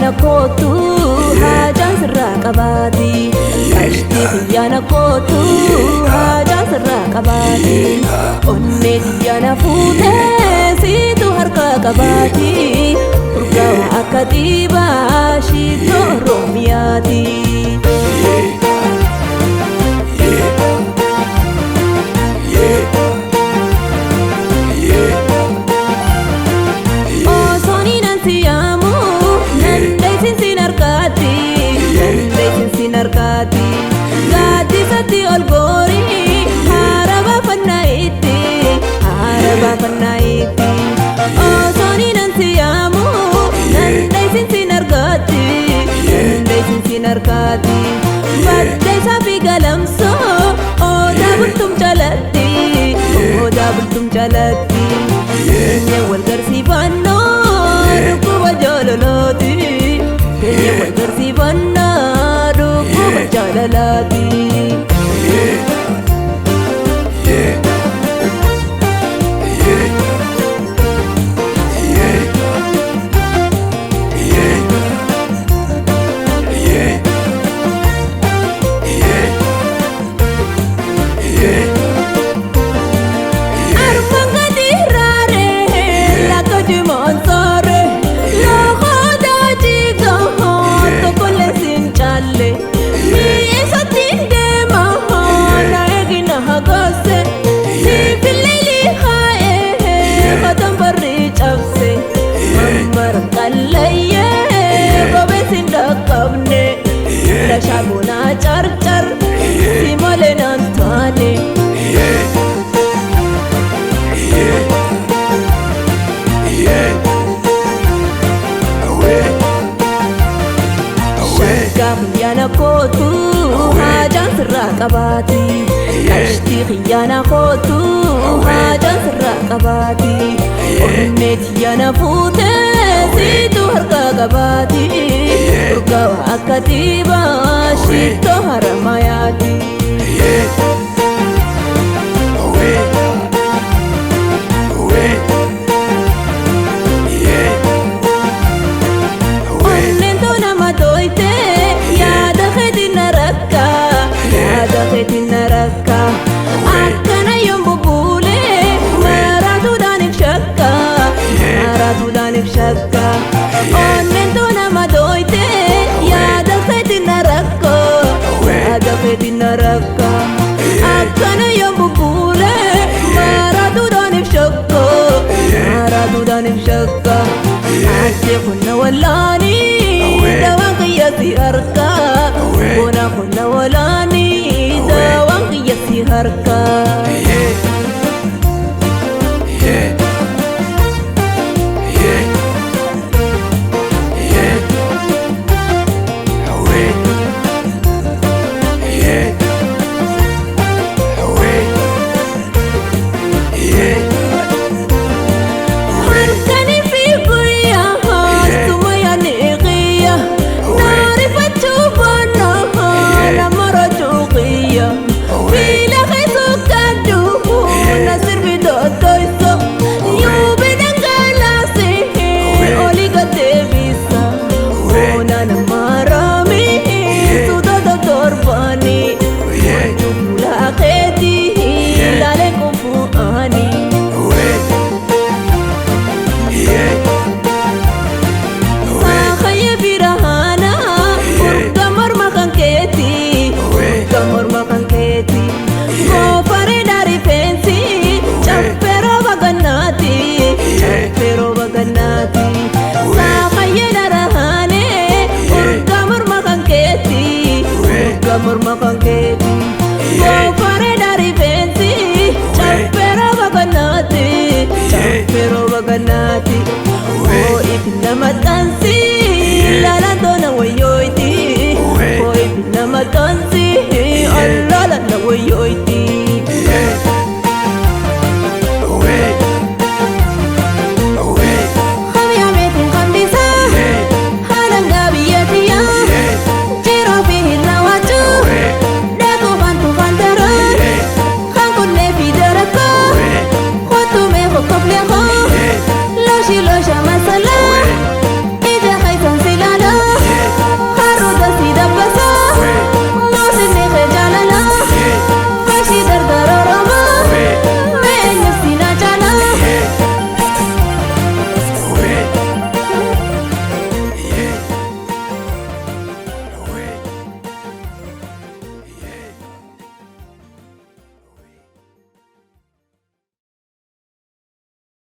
خيانا كوتو حاجة سرا قباتي عشتي خيانا كوتو حاجة سرا قباتي أني خيانا فوتي سيتو هرقا قباتي رقاو أكتيبا شيتو رومياتي narkati gati sati olgori haraba fanaiti oh soni nanti amu nandai sinsi narkati badai sapi galamso oh dabultum jalati kenya wal garsi banno ruku bajololoti kenya wal garsi banno jalalati Shabuna char char simale nantane خيانا كوتو حاجة سرا قباتي عشتي خيانا كوتو حاجة سرا قباتي أمي خيانا فوتي سيتو هرقا قباتي رقاو أكتيبا شيتو هرماياتي akkana yombu bule maratu danif shakka onnen tona madoite yada fetina rakka akkana yombu bule maratu danif shakka ate kunna wallani dawan qiyasi harka kuna kunna wallani dawan qiyasi harka morma kanketi go fare dari pensi chappero baganati oh ibna matansi lala dona wayoiti oh ibna matansi alla la wayoiti